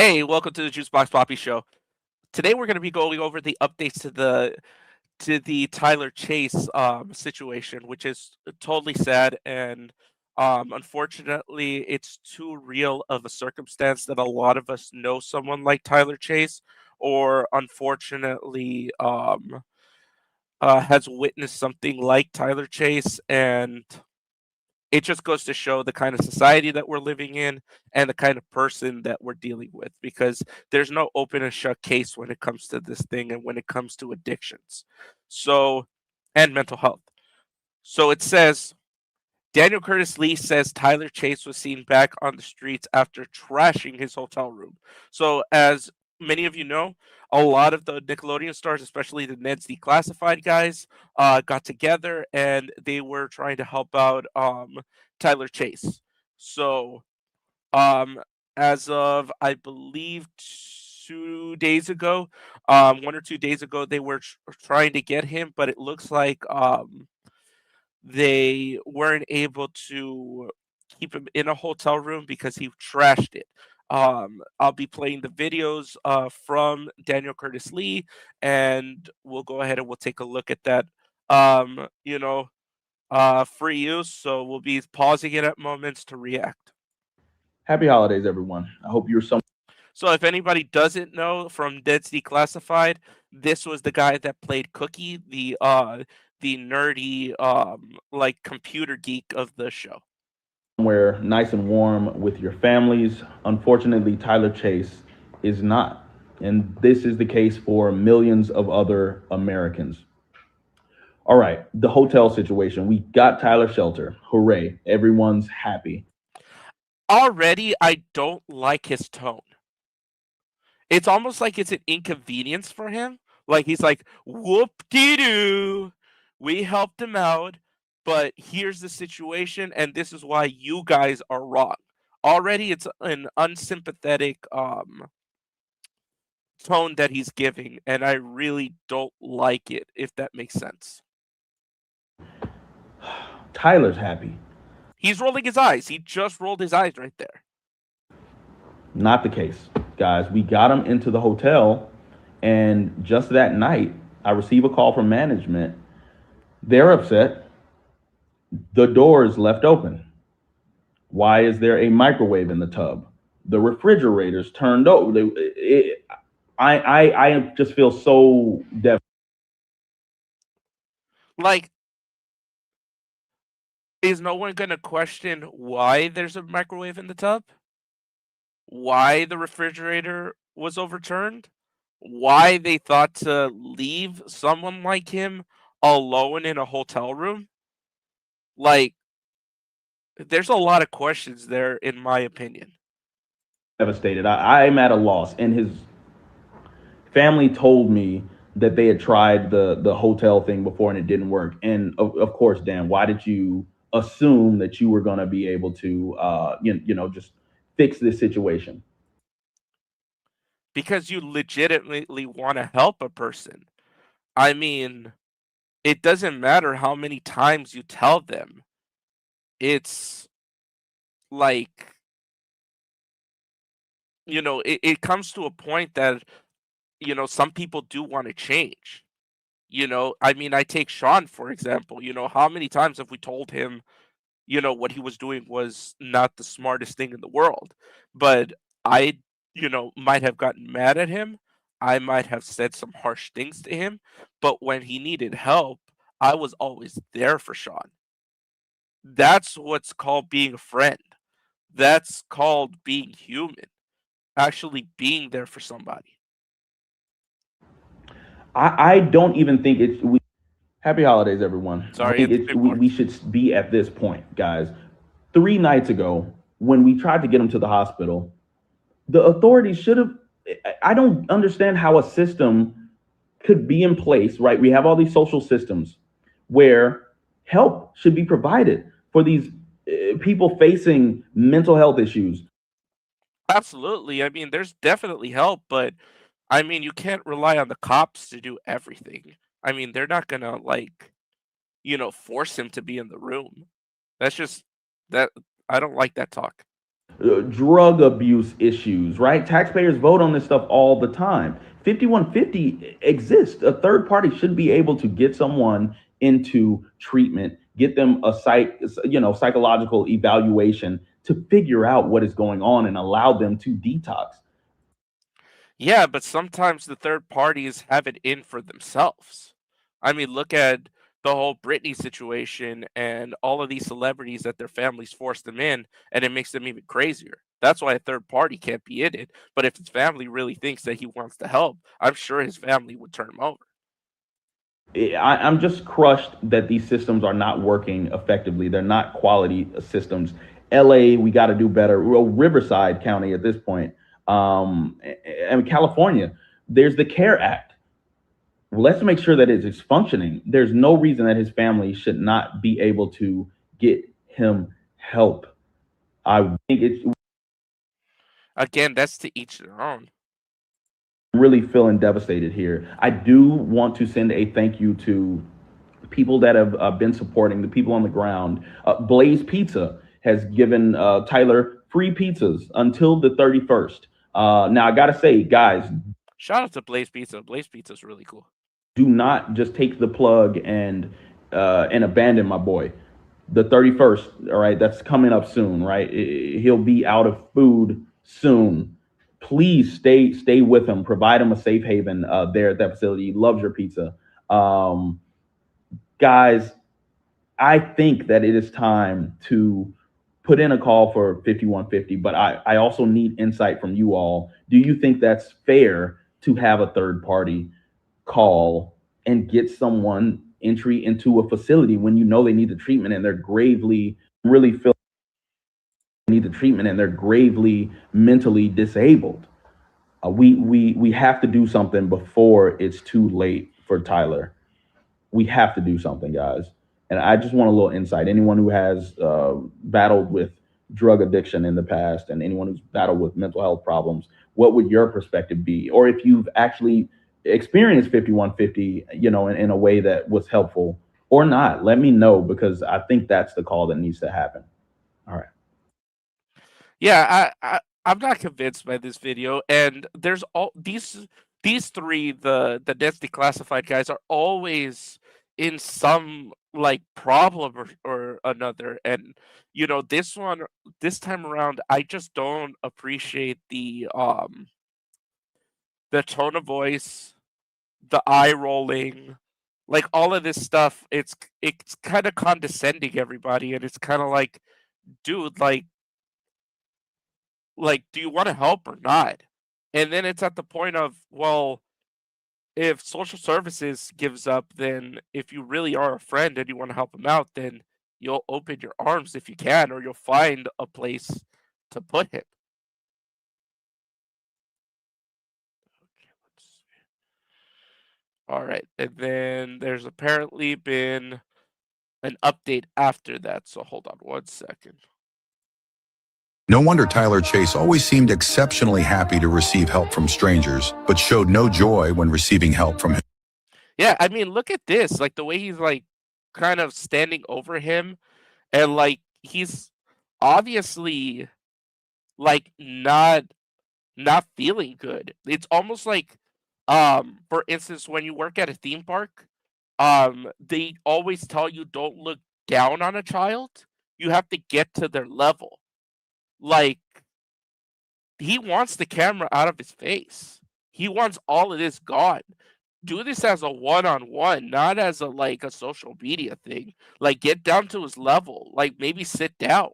Hey, welcome to the Juicebox Poppy Show. Today we're going to be going over the updates to the Tylor Chase situation, which is totally sad and unfortunately it's too real of a circumstance that a lot of us know someone like Tylor Chase or unfortunately has witnessed something like Tylor Chase, and it just goes to show the kind of society that we're living in and the kind of person that we're dealing with, because there's no open and shut case when it comes to this thing and when it comes to addictions. So, and mental health. So it says Daniel Curtis Lee says Tylor Chase was seen back on the streets after trashing his hotel room. So, as many of you know, a lot of the Nickelodeon stars, especially the Ned's Declassified guys, got together and they were trying to help out Tylor Chase. So, um, as of I believe 2 days ago, 1 or 2 days ago, they were trying to get him, but it looks like they weren't able to keep him in a hotel room because he trashed it. I'll be playing the videos from Daniel Curtis Lee, and we'll go ahead and we'll take a look at that. Free use. So we'll be pausing it at moments to react. Happy holidays, everyone. I hope you're some. So if anybody doesn't know from Dead's Declassified, this was the guy that played Cookie, the nerdy like computer geek of the show. Somewhere nice and warm with your families. Unfortunately, Tylor Chase is not. And this is the case for millions of other Americans. All right, the hotel situation. We got Tyler shelter. Hooray. Everyone's happy. Already, I don't like his tone. It's almost like it's an inconvenience for him. Like he's like, whoop de doo. We helped him out, but here's the situation, and this is why you guys are wrong. Already it's an unsympathetic tone that he's giving, and I really don't like it, if that makes sense. Tyler's happy. He's rolling his eyes. He just rolled his eyes right there. Not the case, guys. We got him into the hotel, and just that night, I receive a call from management. They're upset. The door is left open. Why is there a microwave in the tub? The refrigerator's turned over. I just feel so devastated. Like, is no one going to question why there's a microwave in the tub? Why the refrigerator was overturned? Why they thought to leave someone like him alone in a hotel room? Like, there's a lot of questions there, in my opinion. I'm at a loss. And his family told me that they had tried the hotel thing before and it didn't work. And of course, Dan, why did you assume that you were going to be able to, just fix this situation? Because you legitimately want to help a person. I mean, it doesn't matter how many times you tell them. It's like, it comes to a point that, some people do want to change. I mean, I take Sean, for example. How many times have we told him, what he was doing was not the smartest thing in the world? But I, might have gotten mad at him. I might have said some harsh things to him. But when he needed help, I was always there for Sean. That's what's called being a friend. That's called being human, actually being there for somebody. I don't even think it's. Happy holidays, everyone. I Sorry, think it's it's big we words. should be at this point, guys. 3 nights ago, when we tried to get him to the hospital, the authorities should have. I don't understand how a system could be in place, right? We have all these social systems where help should be provided for these people facing mental health issues. Absolutely. I mean, there's definitely help, but I mean, you can't rely on the cops to do everything. I mean, they're not gonna like, force him to be in the room. That's just that I don't like that talk. drug abuse issues, right? Taxpayers vote on this stuff all the time. 5150 exists. A third party should be able to get someone into treatment, get them a psychological evaluation to figure out what is going on and allow them to detox. Yeah, but sometimes the third parties have it in for themselves. I mean, look at the whole Britney situation and all of these celebrities that their families force them in, and it makes them even crazier. That's why a third party can't be in it. But if his family really thinks that he wants to help, I'm sure his family would turn him over. I'm just crushed that these systems are not working effectively. They're not quality systems. LA, we got to do better. Well, Riverside County at this point, and California, there's the CARE Act. Let's make sure that it's functioning. There's no reason that his family should not be able to get him help. I think it's Again, that's to each their own. really feeling devastated here. I do want to send a thank you to people that have been supporting the people on the ground. Blaze Pizza has given Tyler free pizzas until the 31st. Now, I got to say, guys, Shout out to Blaze Pizza. Blaze Pizza is really cool. do not just take the plug and abandon my boy. The 31st, all right, that's coming up soon, right? He'll be out of food soon. Please stay with him. Provide him a safe haven there at that facility. He loves your pizza. Um, Guys, I think that it is time to put in a call for 5150, but I also need insight from you all. Do you think that's fair to have a third party call and get someone entry into a facility when you know they need the treatment and they're gravely really feel need the treatment and they're gravely mentally disabled? We have to do something before it's too late for Tyler. We have to do something, guys. And I just want a little insight. Anyone who has battled with drug addiction in the past and anyone who's battled with mental health problems, what would your perspective be? Or if you've actually experienced 5150, in a way that was helpful or not, let me know because I think that's the call that needs to happen. All right. Yeah, I'm not convinced by this video, and there's all these three, the Nets declassified guys are always in some like problem or another, and this time around, I just don't appreciate the tone of voice, the eye rolling, like all of this stuff. It's kind of condescending everybody, and it's kind of like, dude, do you want to help or not? And then it's at the point of, well, if social services gives up, then if you really are a friend and you want to help them out, then you'll open your arms if you can, or you'll find a place to put him. Okay, let's see. All right, and then there's apparently been an update after that. So hold on 1 second. No wonder Tylor Chase always seemed exceptionally happy to receive help from strangers, but showed no joy when receiving help from him. Yeah, I mean, look at this. Like the way he's like kind of standing over him, and like he's obviously like not feeling good. It's almost like for instance when you work at a theme park, they always tell you don't look down on a child. You have to get to their level. Like he wants the camera out of his face. He wants all of this gone. Do this as a one-on-one, not as a social media thing. Like get down to his level. Like maybe sit down.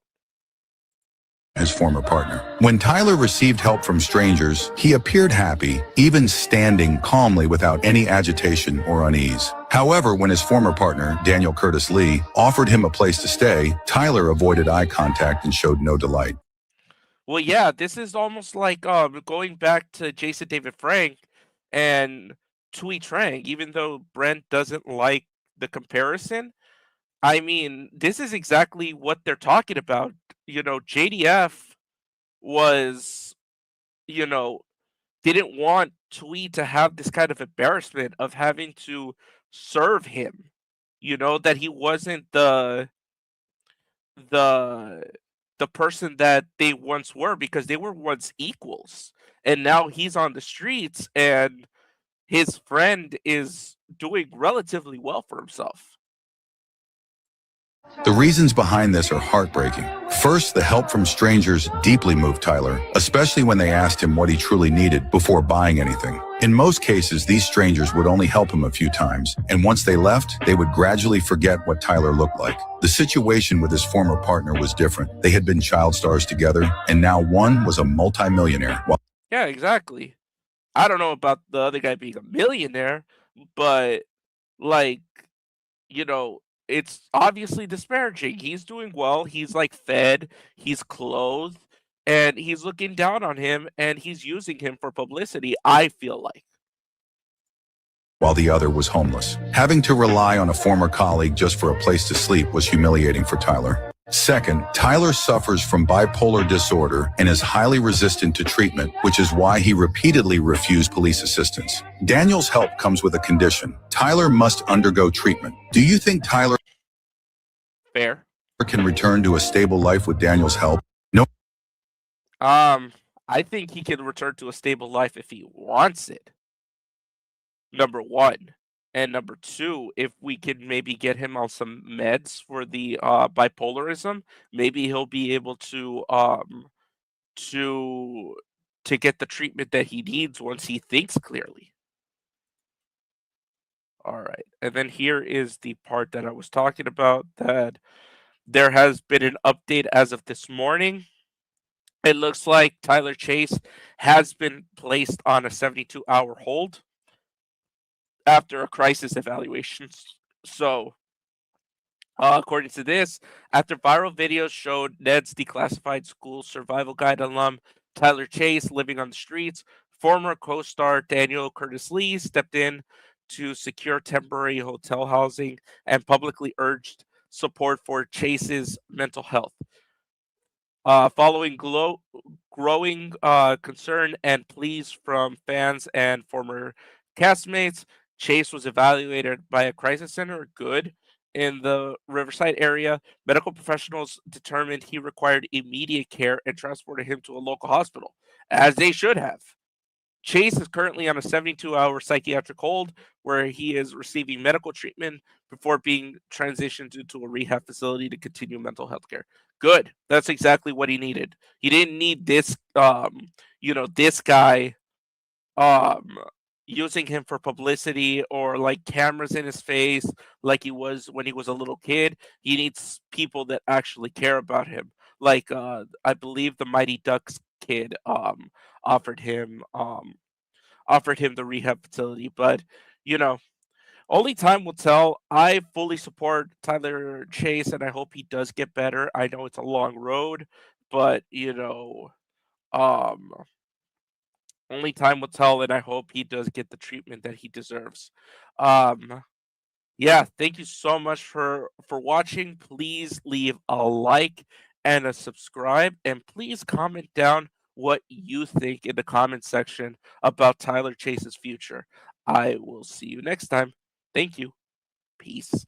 His former partner. When Tylor received help from strangers, he appeared happy, even standing calmly without any agitation or unease. However, when his former partner, Daniel Curtis Lee, offered him a place to stay, Tylor avoided eye contact and showed no delight. Well, yeah, this is almost like going back to Jason David Frank and Tui Trang, even though Brent doesn't like the comparison. I mean, this is exactly what they're talking about. JDF was, you know, didn't want Tui to have this kind of embarrassment of having to serve him. That he wasn't the the person that they once were, because they were once equals. And now he's on the streets and his friend is doing relatively well for himself. The reasons behind this are heartbreaking. First, the help from strangers deeply moved Tylor, especially when they asked him what he truly needed before buying anything. In most cases, these strangers would only help him a few times, and once they left, they would gradually forget what Tylor looked like. The situation with his former partner was different. They had been child stars together, and now one was a multimillionaire. Yeah, exactly. I don't know about the other guy being a millionaire, but like, you know, it's obviously disparaging. He's doing well. He's like fed, he's clothed, and he's looking down on him and he's using him for publicity, I feel like. While the other was homeless. Having to rely on a former colleague just for a place to sleep was humiliating for Tylor. Second, Tylor suffers from bipolar disorder and is highly resistant to treatment, which is why he repeatedly refused police assistance. Daniel's help comes with a condition. Tylor must undergo treatment. Do you think Tylor Fair. can return to a stable life with Daniel's help? No. I think he can return to a stable life if he wants it. Number one. And number two, if we can maybe get him on some meds for the bipolarism, maybe he'll be able to to get the treatment that he needs once he thinks clearly. All right. And then here is the part that I was talking about, that there has been an update as of this morning. It looks like Tylor Chase has been placed on a 72-hour hold after a crisis evaluation. So, according to this, after viral videos showed Ned's declassified school survival guide alum Tylor Chase living on the streets, former co-star Daniel Curtis Lee stepped in to secure temporary hotel housing and publicly urged support for Chase's mental health. Following growing concern and pleas from fans and former castmates, Chase was evaluated by a crisis center, Good, in the Riverside area. Medical professionals determined he required immediate care and transported him to a local hospital, as they should have. Chase is currently on a 72-hour psychiatric hold where he is receiving medical treatment before being transitioned into a rehab facility to continue mental health care. Good. That's exactly what he needed. He didn't need this this guy um using him for publicity or like cameras in his face like he was when he was a little kid. He needs people that actually care about him. Like I believe the Mighty Ducks kid offered him um offered him the rehab facility, but you know, only time will tell. I fully support Tylor Chase and I hope he does get better. I know it's a long road, but um only time will tell, and I hope he does get the treatment that he deserves. Um, yeah, thank you so much for watching. Please leave a like and a subscribe, and please comment down what you think in the comment section about Tylor Chase's future. I will see you next time. Thank you. Peace.